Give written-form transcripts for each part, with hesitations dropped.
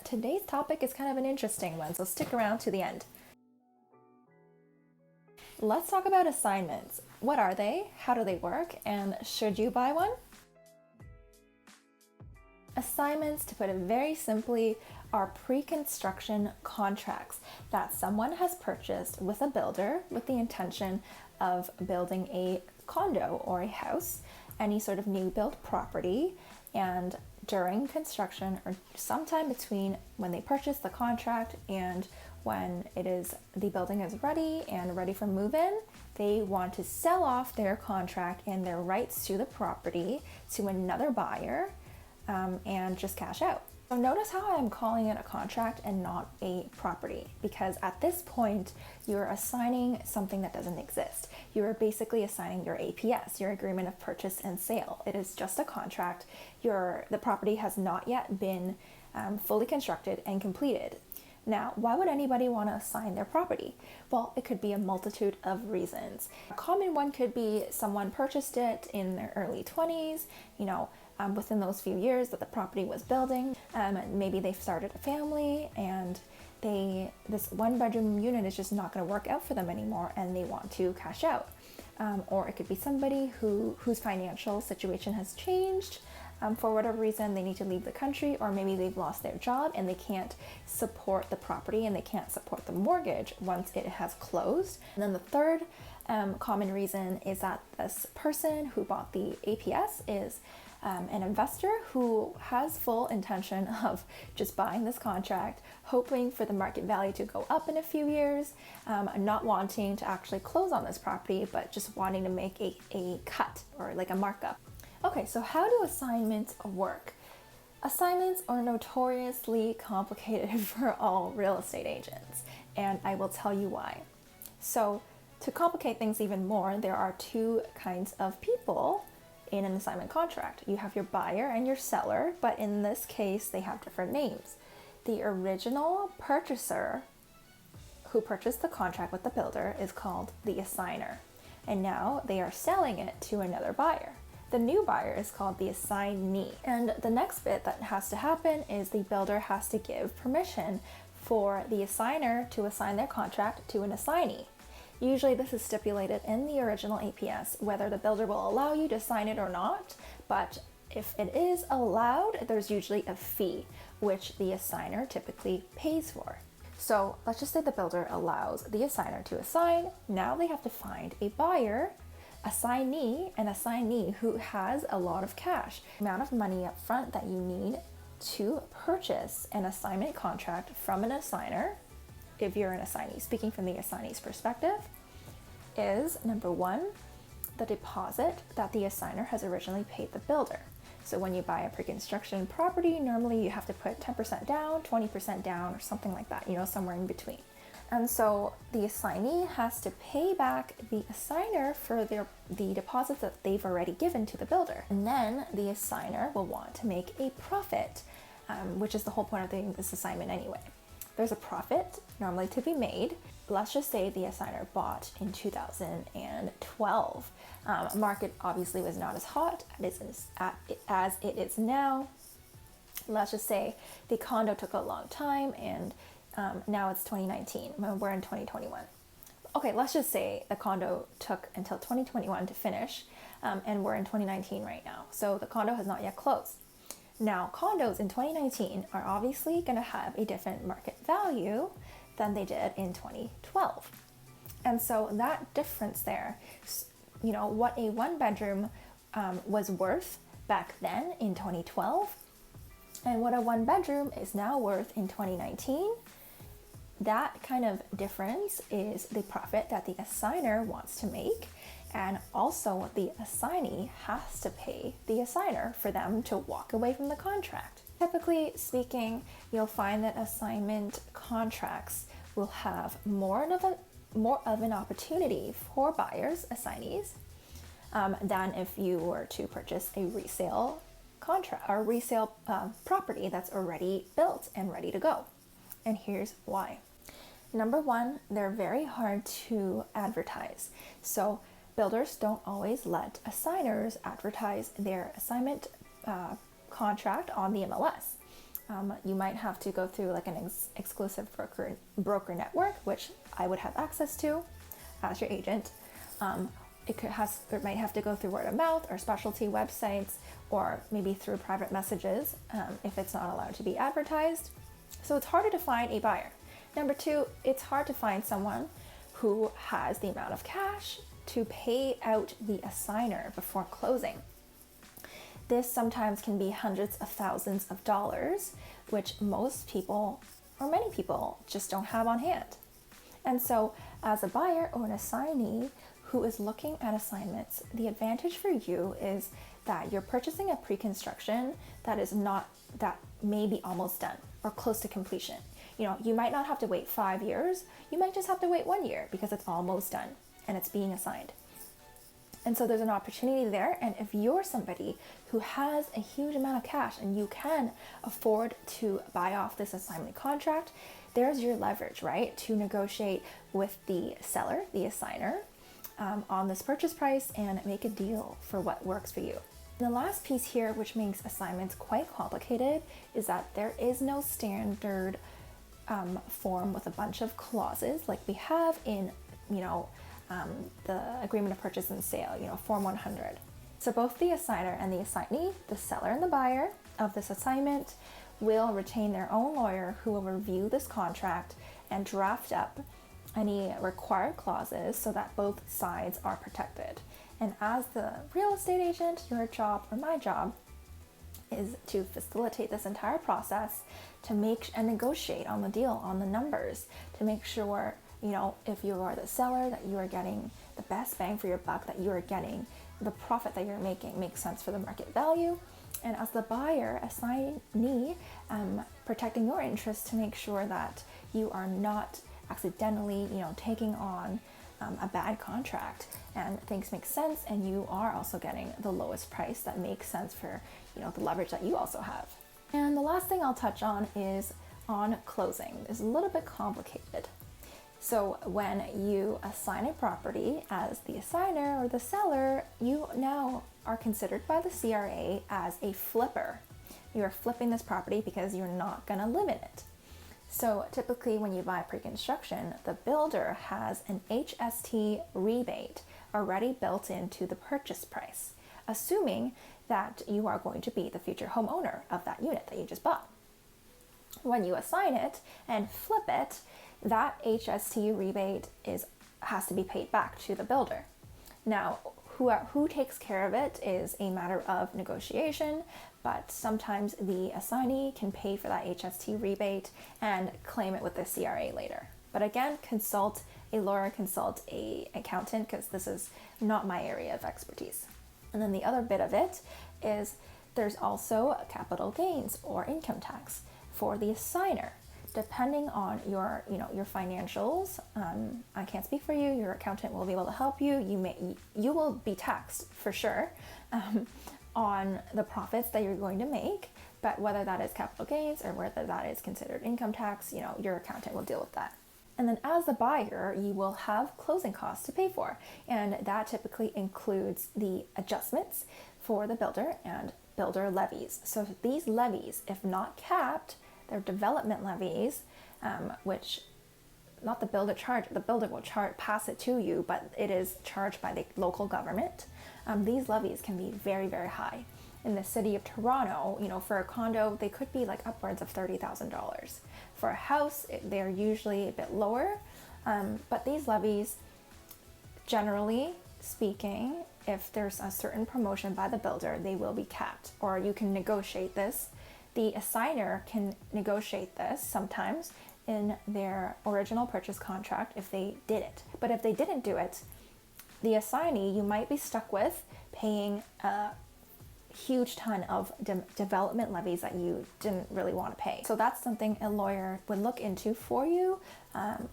today's topic is kind of an interesting one, so stick around to the end. Let's talk about assignments. What are they? How do they work? And should you buy one? Assignments, to put it very simply, are pre-construction contracts that someone has purchased with a builder with the intention of building a condo or a house, any sort of new built property, and during construction or sometime between when they purchase the contract and when the building is ready and ready for move-in, they want to sell off their contract and their rights to the property to another buyer and just cash out. So notice how I'm calling it a contract and not a property, because at this point you're assigning something that doesn't exist. You're basically assigning your APS, your agreement of purchase and sale. It is just a contract. The property has not yet been fully constructed and completed. Now, why would anybody want to assign their property? Well, it could be a multitude of reasons. A common one could be someone purchased it in their early 20s, within those few years that the property was building. Maybe they've started a family and this one bedroom unit is just not going to work out for them anymore and they want to cash out. Or it could be somebody whose financial situation has changed. For whatever reason, they need to leave the country, or maybe they've lost their job and they can't support the property and they can't support the mortgage once it has closed. And then the third common reason is that this person who bought the APS is an investor who has full intention of just buying this contract, hoping for the market value to go up in a few years, not wanting to actually close on this property, but just wanting to make a cut or like a markup. Okay, so how do assignments work? Assignments are notoriously complicated for all real estate agents, and I will tell you why. So to complicate things even more, there are two kinds of people in an assignment contract. You have your buyer and your seller, but in this case, they have different names. The original purchaser who purchased the contract with the builder is called the assigner, and now they are selling it to another buyer. The new buyer is called the assignee. And the next bit that has to happen is the builder has to give permission for the assigner to assign their contract to an assignee. Usually this is stipulated in the original APS, whether the builder will allow you to sign it or not, but if it is allowed, there's usually a fee, which the assigner typically pays for. So let's just say the builder allows the assigner to assign. Now they have to find a buyer, an assignee who has a lot of cash, amount of money up front that you need to purchase an assignment contract from an assigner. If you're an assignee, speaking from the assignee's perspective, is number one, the deposit that the assigner has originally paid the builder. So when you buy a pre-construction property, normally you have to put 10% down, 20% down, or something like that, somewhere in between. And so the assignee has to pay back the assigner for the deposits that they've already given to the builder. And then the assigner will want to make a profit, which is the whole point of doing this assignment anyway. There's a profit normally to be made. Let's just say the assigner bought in 2012. Market obviously was not as hot as it is now. Let's just say the condo took a long time and now it's 2019, we're in 2021. Okay, let's just say the condo took until 2021 to finish, and we're in 2019 right now. So the condo has not yet closed. Now, condos in 2019 are obviously going to have a different market value than they did in 2012. And so that difference there, what a one bedroom was worth back then in 2012, and what a one bedroom is now worth in 2019, that kind of difference is the profit that the assigner wants to make, and also the assignee has to pay the assigner for them to walk away from the contract. Typically speaking, you'll find that assignment contracts will have more of an opportunity for buyers, assignees, than if you were to purchase a resale contract or resale property that's already built and ready to go. And here's why. Number one, they're very hard to advertise. So builders don't always let assigners advertise their assignment contract on the MLS. You might have to go through like an exclusive broker network, which I would have access to as your agent. It might have to go through word of mouth or specialty websites, or maybe through private messages if it's not allowed to be advertised. So it's harder to find a buyer. Number two, it's hard to find someone who has the amount of cash to pay out the assigner before closing. This sometimes can be hundreds of thousands of dollars, which most people, or many people, just don't have on hand. And so as a buyer or an assignee who is looking at assignments, the advantage for you is that you're purchasing a pre-construction that may be almost done or close to completion. You might not have to wait 5 years, you might just have to wait 1 year because it's almost done and it's being assigned. And so there's an opportunity there. And if you're somebody who has a huge amount of cash and you can afford to buy off this assignment contract, there's your leverage, right? To negotiate with the seller, the assigner, on this purchase price and make a deal for what works for you. And the last piece here, which makes assignments quite complicated, is that there is no standard form with a bunch of clauses like we have in, the agreement of purchase and sale, Form 100. So both the assigner and the assignee, the seller and the buyer of this assignment, will retain their own lawyer who will review this contract and draft up any required clauses so that both sides are protected. And as the real estate agent, your job or my job is to facilitate this entire process, to make and negotiate on the deal, on the numbers, to make sure, if you are the seller, that you are getting the best bang for your buck, that you are getting the profit that you're making makes sense for the market value. And as the buyer, assignee, protecting your interests to make sure that you are not accidentally, taking on a bad contract and things make sense, and you are also getting the lowest price that makes sense for, the leverage that you also have. And the last thing I'll touch on is on closing. It's a little bit complicated. So when you assign a property as the assigner or the seller, you now are considered by the CRA as a flipper. You are flipping this property because you're not going to live in it. So typically when you buy pre-construction, the builder has an HST rebate already built into the purchase price, assuming that you are going to be the future homeowner of that unit that you just bought. When you assign it and flip it, that HST rebate has to be paid back to the builder. Now, who takes care of it is a matter of negotiation, but sometimes the assignee can pay for that HST rebate and claim it with the CRA later. But again, consult a lawyer, consult an accountant, because this is not my area of expertise. And then the other bit of it is there's also capital gains or income tax for the assigner. Depending on your financials, I can't speak for you. Your accountant will be able to help you. You will be taxed for sure on the profits that you're going to make. But whether that is capital gains or whether that is considered income tax, your accountant will deal with that. And then as the buyer, you will have closing costs to pay for, and that typically includes the adjustments for the builder and builder levies. So these levies, if not capped, they're development levies, which not the builder charge. The builder will pass it to you, but it is charged by the local government. These levies can be very, very high. In the city of Toronto, for a condo, they could be like upwards of $30,000. For a house, they're usually a bit lower, but these levies, generally speaking, if there's a certain promotion by the builder, they will be capped, or you can negotiate this. The assigner can negotiate this sometimes in their original purchase contract if they did it. But if they didn't do it, the assignee, you might be stuck with paying a huge ton of development levies that you didn't really want to pay. So that's something a lawyer would look into for you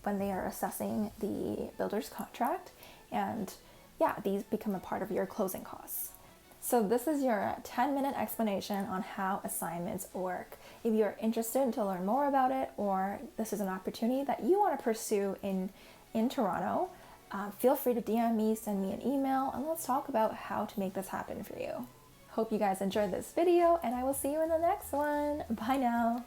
when they are assessing the builder's contract. And yeah, these become a part of your closing costs. So this is your 10-minute explanation on how assignments work. If you're interested to learn more about it, or this is an opportunity that you want to pursue in Toronto, feel free to DM me, send me an email, and let's talk about how to make this happen for you. Hope you guys enjoyed this video, and I will see you in the next one. Bye now.